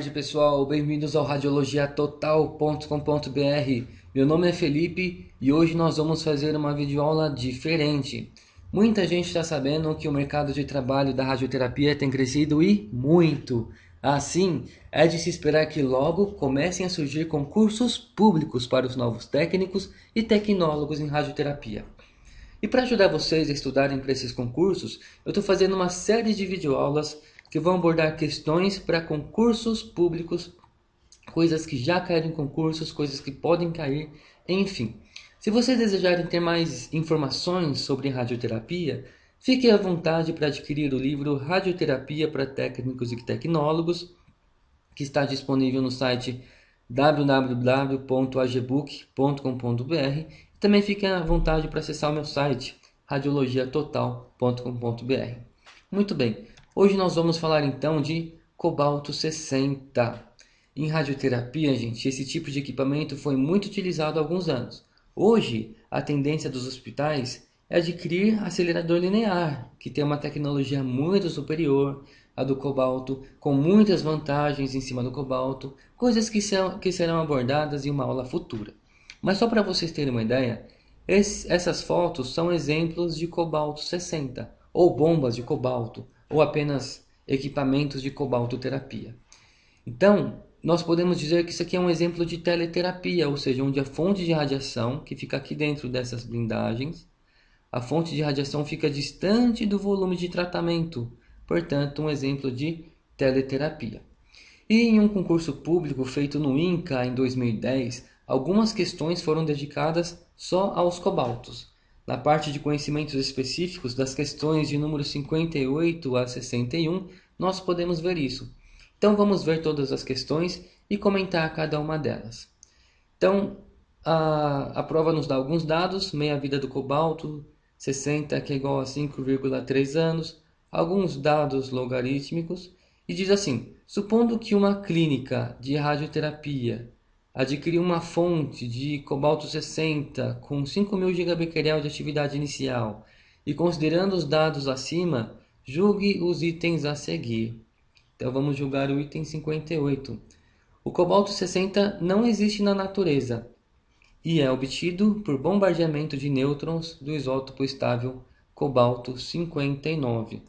tarde, pessoal. Bem-vindos ao radiologiatotal.com.br. Meu nome é Felipe e hoje nós vamos fazer uma videoaula diferente. Muita gente está sabendo que o mercado de trabalho da radioterapia tem crescido e muito. Assim, é de se esperar que logo comecem a surgir concursos públicos para os novos técnicos e tecnólogos em radioterapia. E para ajudar vocês a estudarem para esses concursos, eu estou fazendo uma série de videoaulas que vão abordar questões para concursos públicos, coisas que já caíram em concursos, coisas que podem cair, enfim. Se vocês desejarem ter mais informações sobre radioterapia, fiquem à vontade para adquirir o livro Radioterapia para Técnicos e Tecnólogos, que está disponível no site www.agebook.com.br. Também fiquem à vontade para acessar o meu site radiologiatotal.com.br. Muito bem, hoje nós vamos falar então de cobalto 60. Em radioterapia, gente, esse tipo de equipamento foi muito utilizado há alguns anos. Hoje, a tendência dos hospitais é adquirir acelerador linear, que tem uma tecnologia muito superior à do cobalto, com muitas vantagens em cima do cobalto, coisas que serão abordadas em uma aula futura. Mas só para vocês terem uma ideia, essas fotos são exemplos de cobalto 60, ou bombas de cobalto, ou apenas equipamentos de cobaltoterapia. Então, nós podemos dizer que isso aqui é um exemplo de teleterapia, ou seja, onde a fonte de radiação, que fica aqui dentro dessas blindagens, a fonte de radiação fica distante do volume de tratamento, portanto, um exemplo de teleterapia. E em um concurso público feito no INCA em 2010, algumas questões foram dedicadas só aos cobaltos. Na parte de conhecimentos específicos das questões de número 58 a 61, nós podemos ver isso. Então vamos ver todas as questões e comentar cada uma delas. Então, a prova nos dá alguns dados: meia-vida do cobalto, 60, que é igual a 5,3 anos, alguns dados logarítmicos, e diz assim: supondo que uma clínica de radioterapia adquiriu uma fonte de cobalto 60 com 5.000 gigabecquerel de atividade inicial, e considerando os dados acima, julgue os itens a seguir. Então vamos julgar o item 58. O cobalto 60 não existe na natureza e é obtido por bombardeamento de nêutrons do isótopo estável cobalto 59.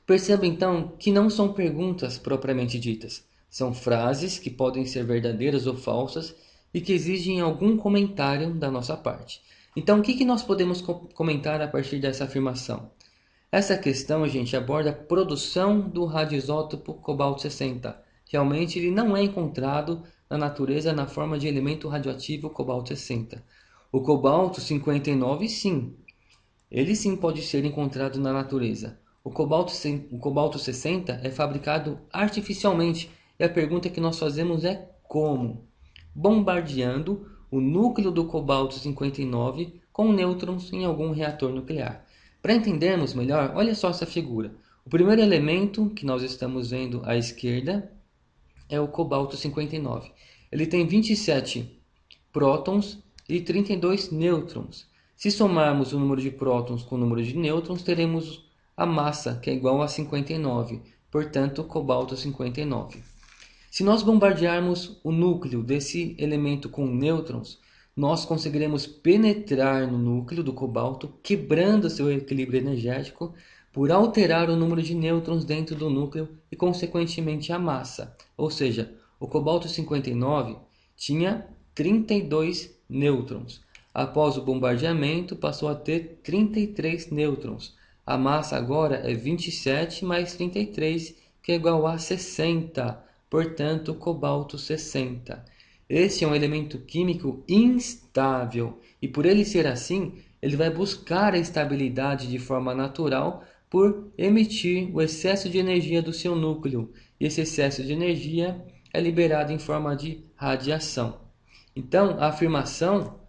Perceba então que não são perguntas propriamente ditas, são frases que podem ser verdadeiras ou falsas e que exigem algum comentário da nossa parte. Então, o que nós podemos comentar a partir dessa afirmação? Essa questão, gente, aborda a produção do radioisótopo cobalto 60. Realmente ele não é encontrado na natureza na forma de elemento radioativo cobalto 60. O cobalto 59, sim. Ele sim pode ser encontrado na natureza. O cobalto 60 é fabricado artificialmente. E a pergunta que nós fazemos é como? Bombardeando o núcleo do cobalto 59 com nêutrons em algum reator nuclear. Para entendermos melhor, olha só essa figura. O primeiro elemento que nós estamos vendo à esquerda é o cobalto 59. Ele tem 27 prótons e 32 nêutrons. Se somarmos o número de prótons com o número de nêutrons, teremos a massa, que é igual a 59, portanto, cobalto 59. Se nós bombardearmos o núcleo desse elemento com nêutrons, nós conseguiremos penetrar no núcleo do cobalto, quebrando seu equilíbrio energético, por alterar o número de nêutrons dentro do núcleo e, consequentemente, a massa. Ou seja, o cobalto 59 tinha 32 nêutrons. Após o bombardeamento, passou a ter 33 nêutrons. A massa agora é 27 mais 33, que é igual a 60. Portanto, cobalto 60. Esse é um elemento químico instável e, por ele ser assim, ele vai buscar a estabilidade de forma natural por emitir o excesso de energia do seu núcleo. E esse excesso de energia é liberado em forma de radiação. Então, a afirmação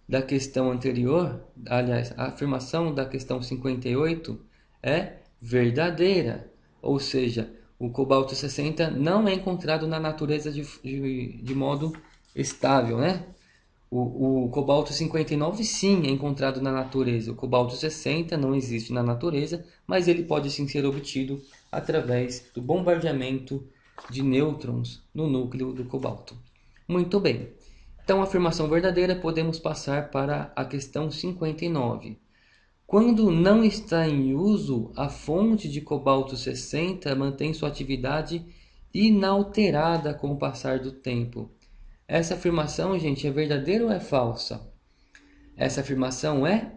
da questão anterior, aliás, a afirmação da questão 58 é verdadeira, ou seja, o cobalto 60 não é encontrado na natureza de modo estável, né? O cobalto 59 sim é encontrado na natureza. O cobalto 60 não existe na natureza, mas ele pode sim ser obtido através do bombardeamento de nêutrons no núcleo do cobalto. Muito bem. Então, afirmação verdadeira, podemos passar para a questão 59. Quando não está em uso, a fonte de cobalto 60 mantém sua atividade inalterada com o passar do tempo. Essa afirmação, gente, é verdadeira ou é falsa? Essa afirmação é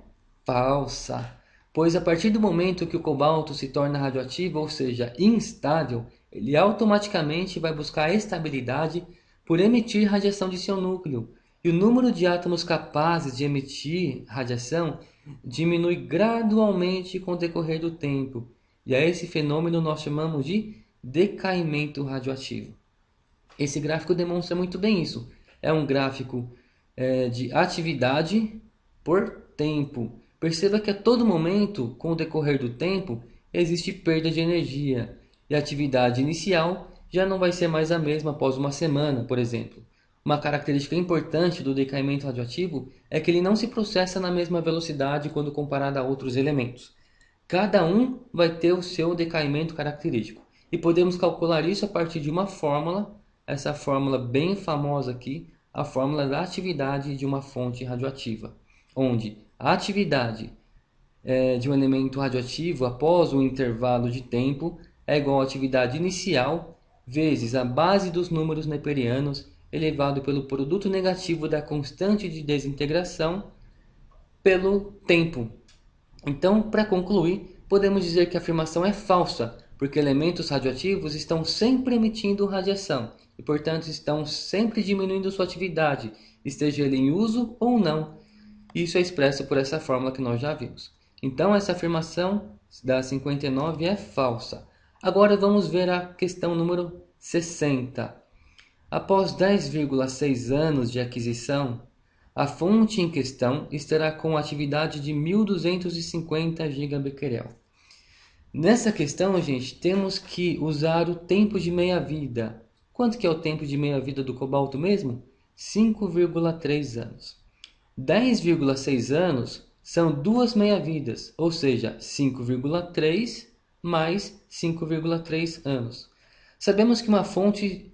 falsa, pois a partir do momento que o cobalto se torna radioativo, ou seja, instável, ele automaticamente vai buscar a estabilidade por emitir radiação de seu núcleo. E o número de átomos capazes de emitir radiação diminui gradualmente com o decorrer do tempo. E a esse fenômeno nós chamamos de decaimento radioativo. Esse gráfico demonstra muito bem isso. É um gráfico de atividade por tempo. Perceba que a todo momento, com o decorrer do tempo, existe perda de energia. E a atividade inicial já não vai ser mais a mesma após uma semana, por exemplo. Uma característica importante do decaimento radioativo é que ele não se processa na mesma velocidade quando comparado a outros elementos. Cada um vai ter o seu decaimento característico. E podemos calcular isso a partir de uma fórmula, essa fórmula bem famosa aqui, a fórmula da atividade de uma fonte radioativa, onde a atividade de um elemento radioativo após um intervalo de tempo é igual à atividade inicial vezes a base dos números neperianos elevado pelo produto negativo da constante de desintegração pelo tempo. Então, para concluir, podemos dizer que a afirmação é falsa, porque elementos radioativos estão sempre emitindo radiação e, portanto, estão sempre diminuindo sua atividade, esteja ele em uso ou não. Isso é expresso por essa fórmula que nós já vimos. Então, essa afirmação da 59 é falsa. Agora vamos ver a questão número 60. Após 10,6 anos de aquisição, a fonte em questão estará com atividade de 1250 GBq. Nessa questão, gente, temos que usar o tempo de meia-vida. Quanto que é o tempo de meia-vida do cobalto mesmo? 5,3 anos. 10,6 anos são duas meia-vidas, ou seja, 5,3 mais 5,3 anos. Sabemos que uma fonte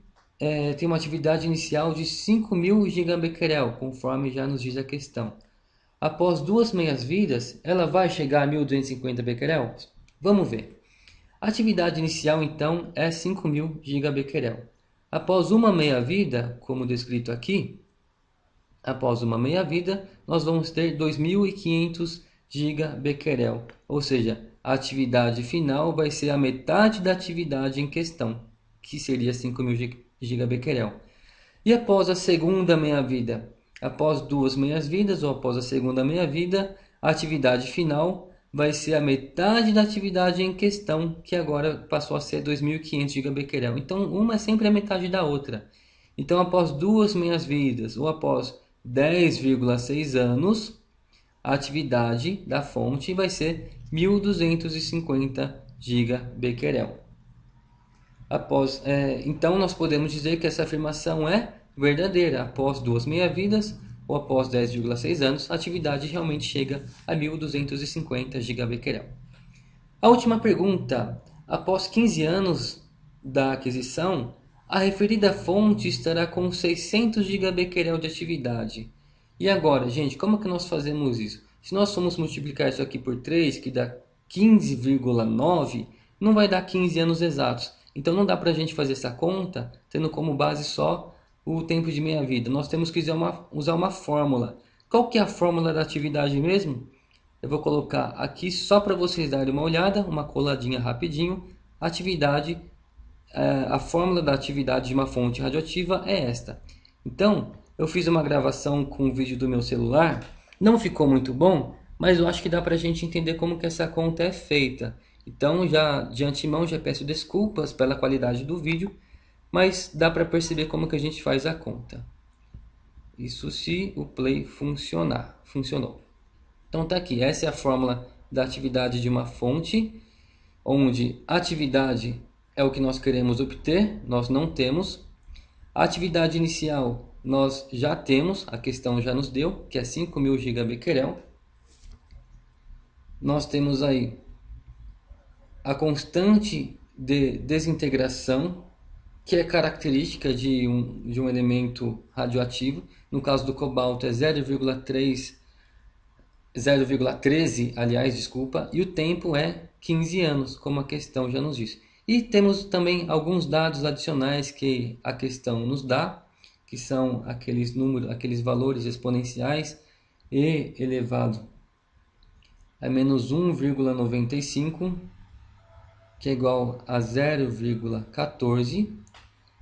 tem uma atividade inicial de 5.000 GBq, conforme já nos diz a questão. Após duas meias-vidas, ela vai chegar a 1.250 becquerel? Vamos ver. A atividade inicial, então, é 5.000 GBq. Após uma meia-vida, como descrito aqui, após uma meia-vida, nós vamos ter 2.500 GBq, ou seja, a atividade final vai ser a metade da atividade em questão, que seria 5.000 GBq. E após a segunda meia-vida, após duas meias-vidas ou após a segunda meia-vida, a atividade final vai ser a metade da atividade em questão, que agora passou a ser 2.500 GBq. Então, uma é sempre a metade da outra. Então, após duas meias-vidas ou após 10,6 anos, a atividade da fonte vai ser 1.250 GBq. Então, nós podemos dizer que essa afirmação é verdadeira. Após duas meia-vidas ou após 10,6 anos, a atividade realmente chega a 1.250 GBq. A última pergunta. Após 15 anos da aquisição, a referida fonte estará com 600 GBq de atividade. E agora, gente, como que nós fazemos isso? Se nós formos multiplicar isso aqui por 3, que dá 15,9, não vai dar 15 anos exatos. Então não dá para a gente fazer essa conta tendo como base só o tempo de meia-vida. Nós temos que usar uma fórmula. Qual que é a fórmula da atividade mesmo? Eu vou colocar aqui só para vocês darem uma olhada, uma coladinha rapidinho. A fórmula da atividade de uma fonte radioativa é esta. Então, eu fiz uma gravação com o vídeo do meu celular. Não ficou muito bom, mas eu acho que dá para a gente entender como que essa conta é feita. Então, já de antemão, já peço desculpas pela qualidade do vídeo, mas dá para perceber como que a gente faz a conta. Isso se o play funcionar. Funcionou. Então tá aqui, essa é a fórmula da atividade de uma fonte, onde a atividade é o que nós queremos obter, nós não temos. A atividade inicial nós já temos, a questão já nos deu, que é 5.000 GBq. Nós temos aí a constante de desintegração, que é característica de um elemento radioativo. No caso do cobalto é 0,13, aliás, desculpa, e o tempo é 15 anos, como a questão já nos diz. E temos também alguns dados adicionais que a questão nos dá, que são aqueles números, aqueles valores exponenciais e elevado a menos 1,95, que é igual a 0,14,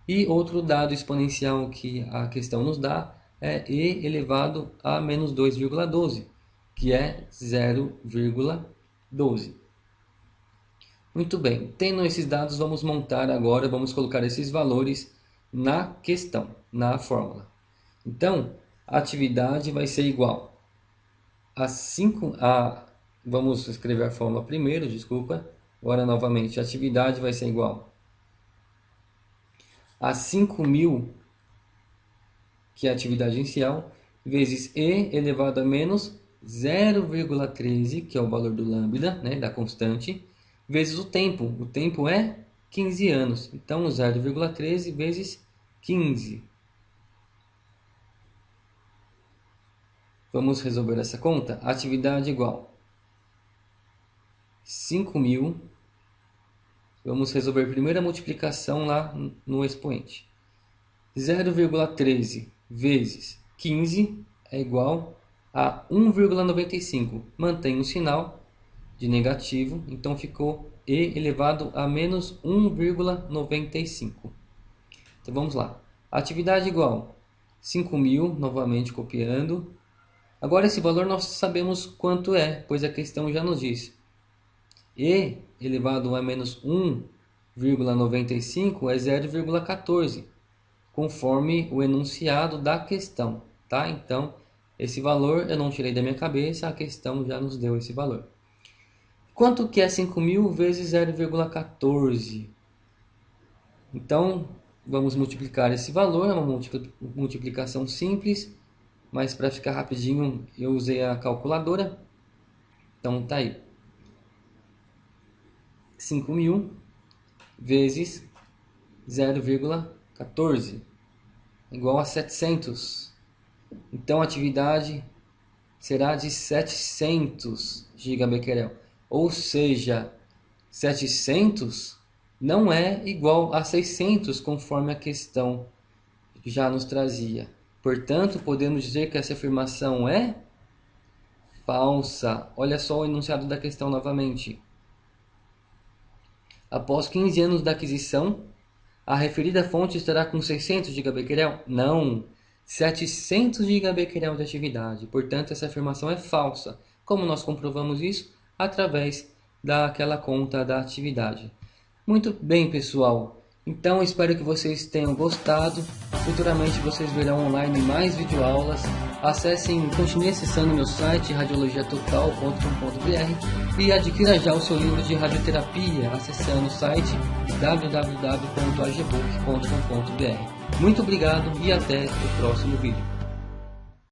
e outro dado exponencial que a questão nos dá é e elevado a menos 2,12, que é 0,12. Muito bem, tendo esses dados, vamos montar agora, vamos colocar esses valores na questão, na fórmula. Então, a atividade vai ser igual vamos escrever a fórmula primeiro, desculpa. Agora, novamente, a atividade vai ser igual a 5.000, que é a atividade inicial, vezes E elevado a menos 0,13, que é o valor do lambda, né, da constante, vezes o tempo. O tempo é 15 anos. Então, 0,13 vezes 15. Vamos resolver essa conta? Atividade igual 5.000. Vamos resolver a primeira multiplicação lá no expoente. 0,13 vezes 15 é igual a 1,95. Mantém o sinal de negativo, então ficou E elevado a menos 1,95. Então vamos lá. Atividade igual 5.000, novamente copiando. Agora esse valor nós sabemos quanto é, pois a questão já nos diz. E elevado a menos 1,95 é 0,14, conforme o enunciado da questão, tá? Então, esse valor eu não tirei da minha cabeça, a questão já nos deu esse valor. Quanto que é 5.000 vezes 0,14? Então, vamos multiplicar esse valor, é uma multiplicação simples, mas para ficar rapidinho eu usei a calculadora. Então, tá aí. 5.000 vezes 0,14 igual a 700. Então a atividade será de 700 gigabecquerel. Ou seja, 700 não é igual a 600, conforme a questão já nos trazia. Portanto, podemos dizer que essa afirmação é falsa. Olha só o enunciado da questão novamente. Após 15 anos da aquisição, a referida fonte estará com 600 gigabecquerel? Não, 700 gigabecquerel de atividade. Portanto, essa afirmação é falsa. Como nós comprovamos isso? Através daquela conta da atividade. Muito bem, pessoal. Então, espero que vocês tenham gostado. Futuramente vocês verão online mais videoaulas. Acessem, continue acessando meu site radiologiatotal.com.br e adquira já o seu livro de radioterapia acessando o site www.agbook.com.br. Muito obrigado e até o próximo vídeo.